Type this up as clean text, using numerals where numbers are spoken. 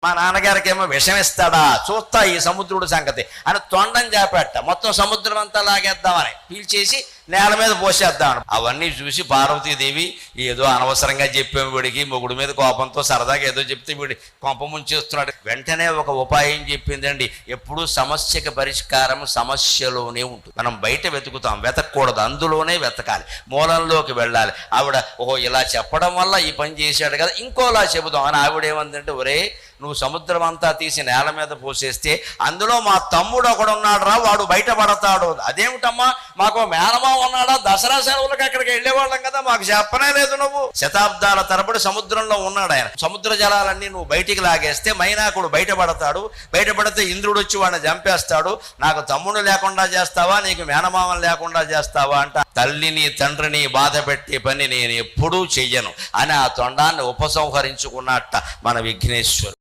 మా నాన్నగారికి ఏమో విషం ఇస్తాడా, చూస్తా ఈ సముద్రుడు సంగతి అని తొండం చేపట్ట. మొత్తం సముద్రం అంతా లాగేద్దామని పీల్చేసి నేల మీద పోసేద్దామని. అవన్నీ చూసి పార్వతీదేవి ఏదో అనవసరంగా చెప్పాము, వీడికి మొగుడు మీద కోపంతో సరదాగా ఏదో చెప్తే వీడి కొంప ముంచేస్తున్నాడు. వెంటనే ఒక ఉపాయం చెప్పిందండి. ఎప్పుడూ సమస్యకి పరిష్కారం సమస్యలోనే ఉంటుంది. మనం బయట వెతుకుతాం, వెతకూడదు, అందులోనే వెతకాలి, మూలంలోకి వెళ్ళాలి. ఆవిడ ఓహో ఇలా చెప్పడం వల్ల ఈ పని చేశాడు కదా, ఇంకోలా చెబుదాం అని ఆవిడేమందంటే, ఒరే నువ్వు సముద్రం అంతా తీసి నేల మీద పోసేస్తే అందులో మా తమ్ముడు ఒకడున్నాడు రా, వాడు బయటపడతాడు. అదేమిటమ్మా, మాకు మేనమా ఉన్నాడా, దసరా సెలవులకు అక్కడికి వెళ్ళేవాళ్ళం కదా, మాకు చెప్పనే లేదు. నువ్వు శతాబ్దాల తరబడి సముద్రంలో ఉన్నాడు ఆయన. సముద్ర జలాలన్నీ నువ్వు బయటికి లాగేస్తే మైనాకుడు బయటపడతాడు, బయటపడితే ఇంద్రుడు వచ్చి వాడిని చంపేస్తాడు. నాకు తమ్ముడు లేకుండా చేస్తావా, నీకు మేనమామం లేకుండా చేస్తావా అంట. తల్లిని తండ్రిని బాధ పెట్టే పని నేను ఎప్పుడూ చెయ్యను అని ఆ తొండాన్ని ఉపసంహరించుకున్నట్ట మన విఘ్నేశ్వరుడు.